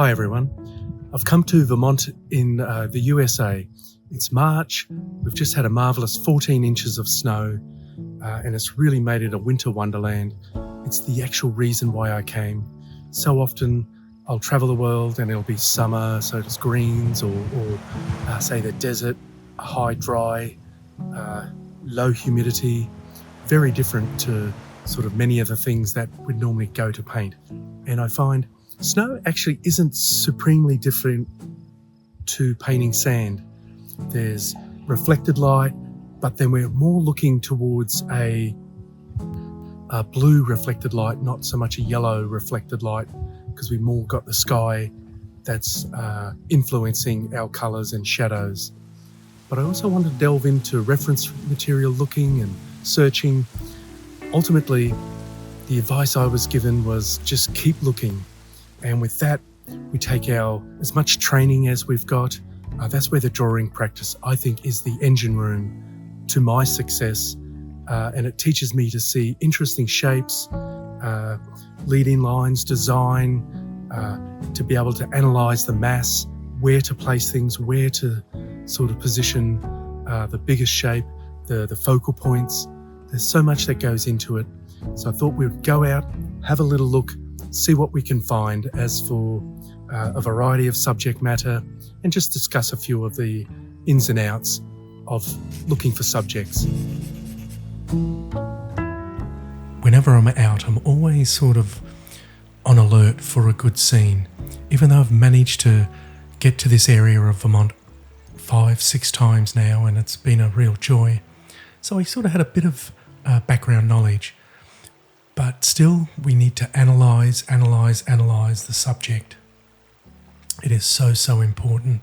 Hi everyone. I've come to Vermont in the USA. It's March. We've just had a marvellous 14 inches of snow and it's really made it a winter wonderland. It's the actual reason why I came. So often I'll travel the world and it'll be summer, so it's greens or say the desert, high dry, low humidity, very different to sort of many of the things that would normally go to paint. And I find snow actually isn't supremely different to painting sand. There's reflected light, but then we're more looking towards a blue reflected light, not so much a yellow reflected light, because we've more got the sky that's influencing our colours and shadows. But I also want to delve into reference material looking and searching. Ultimately, the advice I was given was just keep looking. And with that, we take as much training as we've got. That's where the drawing practice, I think, is the engine room to my success. And it teaches me to see interesting shapes, leading lines, design, to be able to analyze the mass, where to place things, where to sort of position the biggest shape, the focal points. There's so much that goes into it. So I thought we'd go out, have a little look, see what we can find as for a variety of subject matter, and just discuss a few of the ins and outs of looking for subjects. Whenever I'm out, I'm always sort of on alert for a good scene. Even though I've managed to get to this area of Vermont 5-6 times now, and it's been a real joy. So I sort of had a bit of background knowledge. But still, we need to analyse the subject. It is so important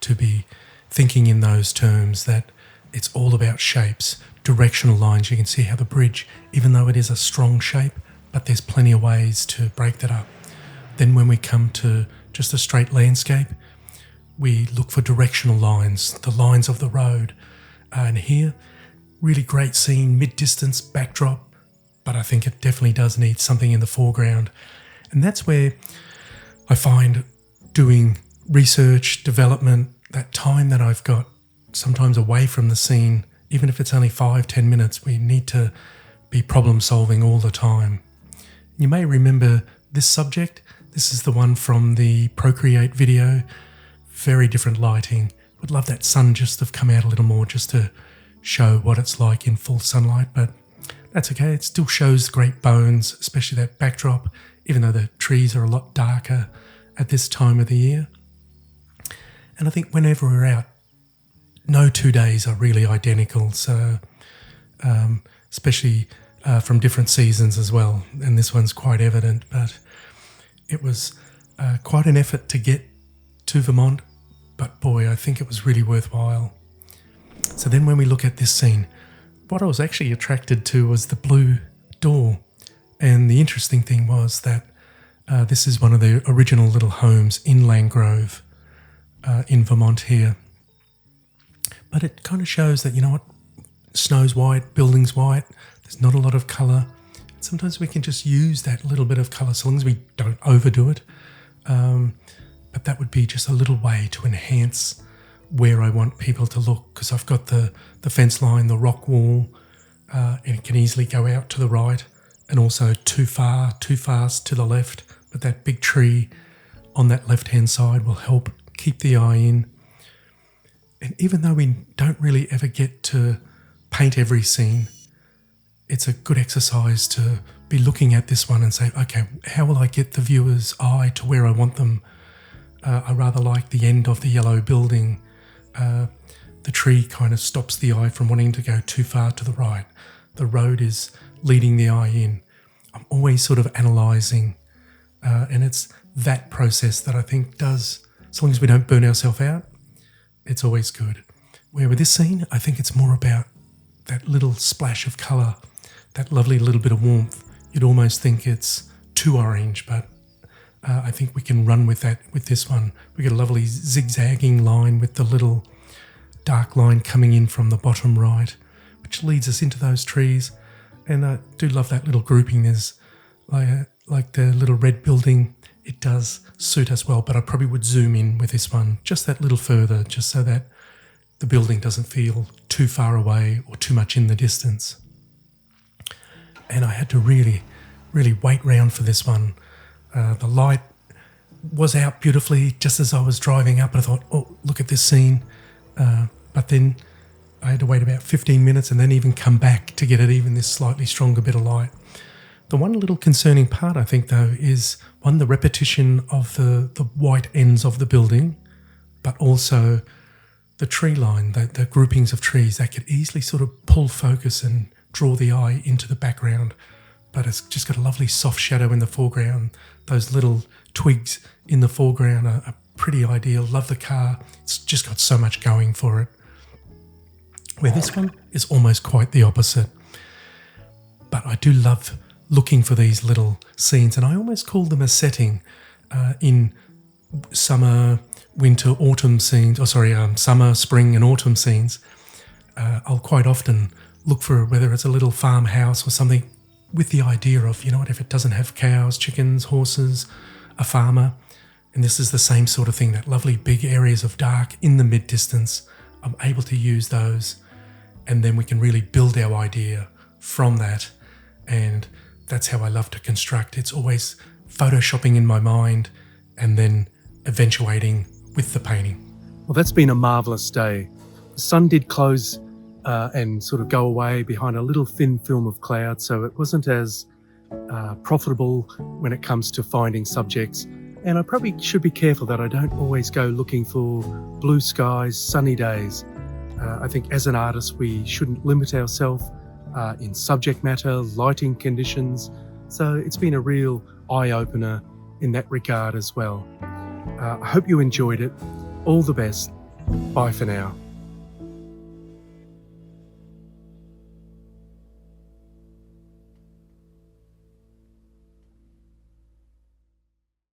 to be thinking in those terms, that it's all about shapes, directional lines. You can see how the bridge, even though it is a strong shape, but there's plenty of ways to break that up. Then when we come to just a straight landscape, we look for directional lines, the lines of the road. And here, really great scene, mid-distance backdrop, but I think it definitely does need something in the foreground. And that's where I find doing research, development, that time that I've got sometimes away from the scene, even if it's only 5-10 minutes, we need to be problem solving all the time. You may remember this subject. This is the one from the Procreate video. Very different lighting. Would love that sun just to have come out a little more just to show what it's like in full sunlight, but that's okay. It still shows great bones, especially that backdrop, even though the trees are a lot darker at this time of the year. And I think whenever we're out, no 2 days are really identical. So especially from different seasons as well. And this one's quite evident, but it was quite an effort to get to Vermont. But boy, I think it was really worthwhile. So then when we look at this scene, what I was actually attracted to was the blue door. And the interesting thing was that this is one of the original little homes in Landgrove in Vermont here. But it kind of shows that, you know what, snow's white, building's white, there's not a lot of colour. Sometimes we can just use that little bit of colour so long as we don't overdo it. But that would be just a little way to enhance where I want people to look, because I've got the fence line, the rock wall, and it can easily go out to the right and also too fast to the left. But that big tree on that left-hand side will help keep the eye in. And even though we don't really ever get to paint every scene, it's a good exercise to be looking at this one and say, okay, how will I get the viewer's eye to where I want them? I rather like the end of the yellow building. The tree kind of stops the eye from wanting to go too far to the right. The road is leading the eye in. I'm always sort of analysing, and it's that process that I think does, as long as we don't burn ourselves out, it's always good. Where with this scene, I think it's more about that little splash of colour, that lovely little bit of warmth. You'd almost think it's too orange, but I think we can run with that with this one. We get a lovely zigzagging line with the little dark line coming in from the bottom right, which leads us into those trees. And I do love that little grouping. There's like the little red building it does suit us well, but I probably would zoom in with this one just that little further, just so that the building doesn't feel too far away or too much in the distance. And I had to really wait round for this one. The light was out beautifully just as I was driving up, and I thought, oh, look at this scene. But then I had to wait about 15 minutes and then even come back to get it even this slightly stronger bit of light. The one little concerning part, I think, though, is one, the repetition of the white ends of the building, but also the tree line, the groupings of trees that could easily sort of pull focus and draw the eye into the background. But it's just got a lovely soft shadow in the foreground. Those little twigs in the foreground are pretty ideal. Love the car. It's just got so much going for it. Where this one is almost quite the opposite. But I do love looking for these little scenes, and I almost call them a setting in summer, winter, autumn scenes. Summer, spring and autumn scenes. I'll quite often look for whether it's a little farmhouse or something with the idea of, if it doesn't have cows, chickens, horses, a farmer. And this is the same sort of thing, that lovely big areas of dark in the mid-distance. I'm able to use those, and then we can really build our idea from that. And that's how I love to construct. It's always photoshopping in my mind and then eventuating with the painting. Well, that's been a marvellous day. The sun did close and sort of go away behind a little thin film of cloud, so it wasn't as profitable when it comes to finding subjects. And I probably should be careful that I don't always go looking for blue skies, sunny days. I think as an artist, we shouldn't limit ourselves in subject matter, lighting conditions. So it's been a real eye-opener in that regard as well. I hope you enjoyed it. All the best. Bye for now.